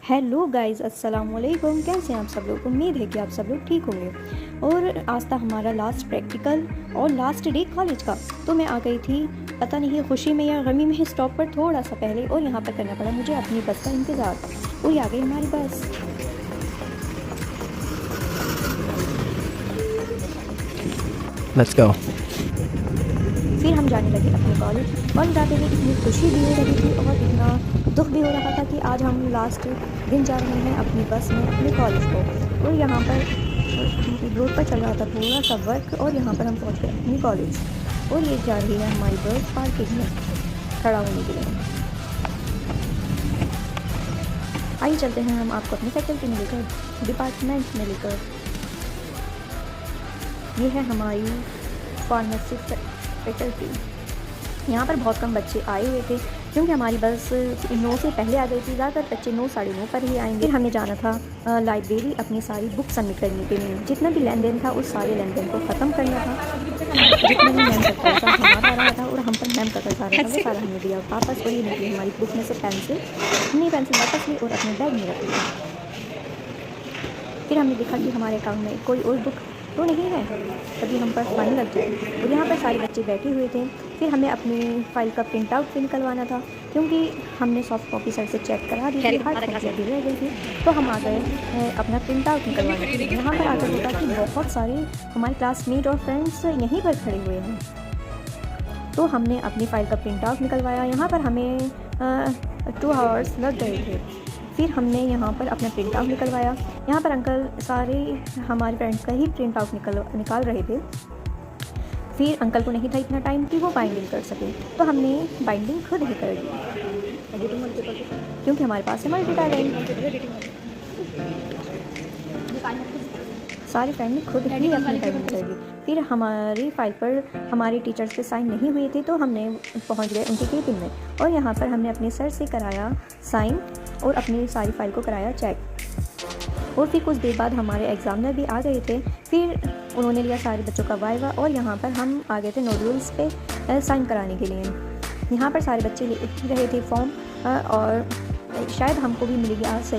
Hello guys, अस्सलाम वालेकुम। कैसे हैं आप सब लोग? उम्मीद है कि आप सब लोग ठीक होंगे। और आज था हमारा लास्ट प्रैक्टिकल और लास्ट डे कॉलेज का। तो मैं आ गई थी, पता नहीं खुशी में या गमी में, स्टॉप पर थोड़ा सा पहले, और यहाँ पर करना पड़ा मुझे अपनी बस का इंतज़ार। और ये आ गई हमारी बस। Let's go. फिर हम जाने लगे अपने कॉलेज जाते हुए इतनी खुशी भी हो रही थी और इतना दुख भी हो रहा था कि आज हम लास्ट दिन जा रहे हैं अपनी बस में अपने कॉलेज को। और यहाँ पर रोड पर चल रहा था थोड़ा सा वर्क, और यहाँ पर हम पहुँच गए अपने कॉलेज। और ये जा रही है हमारी बस पार्किंग में खड़ा होने के लिए। आइए चलते हैं हम आपको अपनी फैकल्टी में लेकर, डिपार्टमेंट में लेकर। ये है हमारी फार्मेसी फैकल्टी। यहाँ पर बहुत कम बच्चे आए हुए थे क्योंकि हमारी बस 9 से पहले आ गई थी। ज़्यादातर बच्चे 9 साढ़े 9 पर ही आएंगे। फिर हमें जाना था लाइब्रेरी अपनी सारी बुक सबमिट करने के लिए। जितना भी लेन देन था उस सारे लेन देन को ख़त्म करना था। जितना भी मैम का कर्जा हमारा आ रहा था और हम पर मैम का कर्जा आ रहा था, वो सारा हमने दिया वापस। और ये निकली हमारी बुक में से पेंसिल। हमने पेंसिल वापस ली और अपने बैग में रख ली। फिर हमने देखा कि हमारे अकाउंट में कोई और बुक तो नहीं है, तभी हम पर फाइन लग जाए। और यहाँ पर सारे बच्चे बैठे हुए थे। फिर हमें अपनी फ़ाइल का प्रिंट आउट भी निकलवाना था क्योंकि हमने सॉफ्ट कॉपी सर से चेक करा दी थी, हार्ड कॉपी अभी रह गई थी। तो हम आ गए अपना प्रिंट आउट निकलवाने के लिए। यहाँ पर आकर देखा कि बहुत सारे हमारे क्लासमेट और फ्रेंड्स यहीं पर खड़े हुए हैं। तो हमने अपनी फ़ाइल का प्रिंट आउट निकलवाया। यहाँ पर हमें 2 आवर्स लग गए थे। फिर हमने यहाँ पर अपना प्रिंट आउट निकलवाया। यहाँ पर अंकल सारे हमारे फ्रेंड्स का ही प्रिंट आउट निकाल रहे थे। फिर अंकल को नहीं था इतना टाइम कि वो बाइंडिंग कर सके, तो हमने बाइंडिंग खुद ही कर दी क्योंकि हमारे पास है मल्टी टैलेंट। सारे फ्रेंड ने खुद ही अपनी बाइंडिंग कर दी। फिर हमारी फ़ाइल पर हमारे टीचर्स के साइन नहीं हुए थे, तो हमने पहुंच गए उनके केबिन में। और यहाँ पर हमने अपने सर से कराया साइन और अपनी सारी फ़ाइल को कराया चेक। और फिर कुछ देर बाद हमारे एग्ज़ामिनर भी आ गए थे। फिर उन्होंने लिया सारे बच्चों का वाइवा और यहाँ पर हम आ गए थे नोडुल्स पे साइन कराने के लिए। यहाँ पर सारे बच्चे ले रहे थे फॉर्म, और शायद हमको भी मिलेगी आज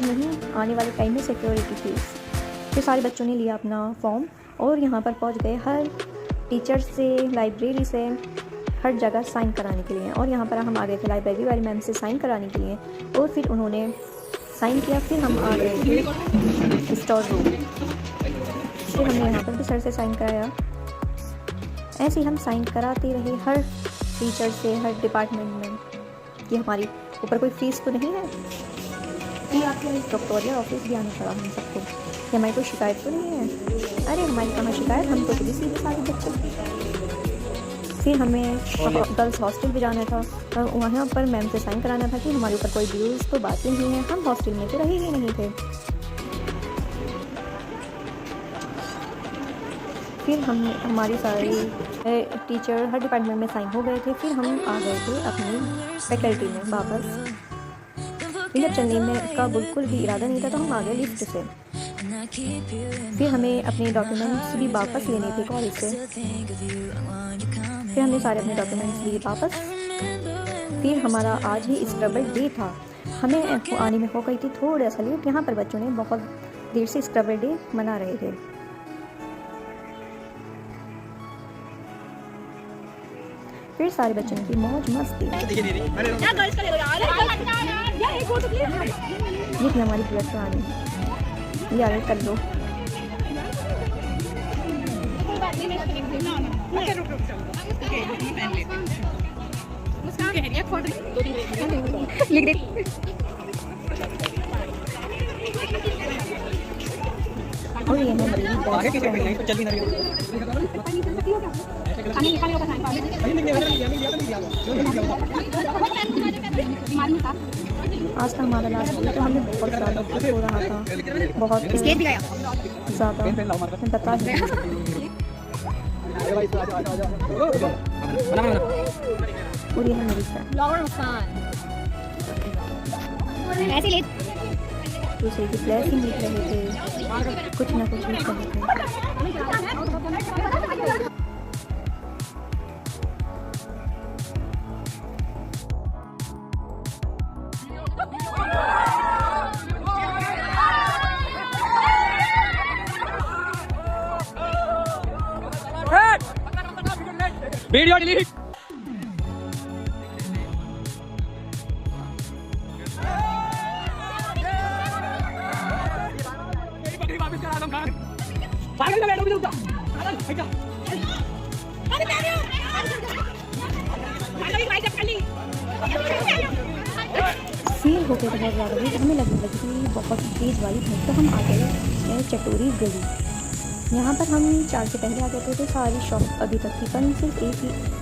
नहीं, आने वाले टाइम में सिक्योरिटी फीस। फिर सारे बच्चों ने लिया अपना फॉर्म और यहाँ पर पहुँच गए हर टीचर से, लाइब्रेरी से, हर जगह साइन कराने के लिए। और यहाँ पर हम आ गए थे लाइब्रेरी वाली मैम से साइन कराने के लिए। और फिर उन्होंने साइन किया। फिर हम आ गए थे स्टोर रूम। फिर हमने यहाँ पर भी सर से साइन कराया। ऐसे ही हम साइन कराते रहे हर टीचर से, हर डिपार्टमेंट में। कि हमारी ऊपर कोई फ़ीस तो नहीं है। डॉक्टोरियल ऑफिस भी आना पड़ा हम सबको कि हमारी कोई शिकायत तो नहीं है। अरे हमारी कहाँ शिकायत, हम तो सीधे सारे बच्चे। फिर हमें गर्ल्स हॉस्टल भी जाना था, वहाँ पर मैम से साइन कराना था कि हमारे ऊपर कोई व्यूज़ तो बातें नहीं हैं, हम हॉस्टल में तो रहे ही नहीं थे। फिर हमारी सारी टीचर हर डिपार्टमेंट में साइन हो गए थे। फिर हम आ गए थे अपनी फैकल्टी में वापस। फिर चलने में का बिल्कुल भी इरादा नहीं था, तो हम आ गए लिफ्ट से। फिर हमें अपने डॉक्यूमेंट्स भी वापस लेने थे कॉलेज से। फिर हमने सारे अपने डॉक्यूमेंट्स लिए वापस। फिर हमारा आज ही स्क्रबर डे था। हमें आने में हो गई थी थोड़ा सा लेट। यहाँ पर बच्चों ने बहुत देर से स्क्रबर डे मना रहे थे। फिर सारे बच्चों की मौज मस्ती। ये थी हमारी ब्लड कहानी, यार कर लो। और ये आज का हमारा लास्ट डे, तो हमें बहुत ज़्यादा दुख हो रहा था, बहुत ज़्यादा मैं बता नहीं सकती। और ये है मेरी फ्रेंड दूसरे की ब्लेसिंग लिख रहे थे, कुछ ना कुछ लिख रहे थे। Video delete. फील हो गया था बहुत ज़्यादा भी, हमें लगने लगी कि बहुत तेज़ बारिश है। तो हम आ गए चटोरी गली। यहाँ पर हम 4 से पहले आ गए थे, तो सारी शॉप अभी तक थी, पर सिर्फ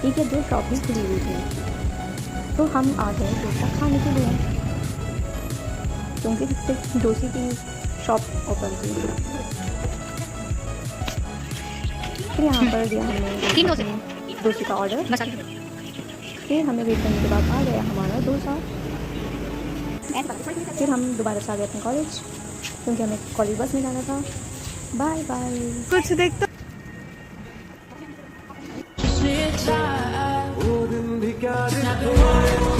एक या 2 शॉप ही खुली हुई थी। तो हम आ गए डोसा खाने के लिए, क्योंकि सिर्फ डोसे की शॉप ओपन थी। फिर यहाँ पर दिया हमने डोसे का ऑर्डर। फिर हमें वेट करने के बाद आ गया हमारा डोसा। फिर हम दोबारा से आ गए अपने कॉलेज, क्योंकि हमें कॉलेज बस में जाना था। Bye bye. कुछ देखता वो दिन भी क्या दिन थे।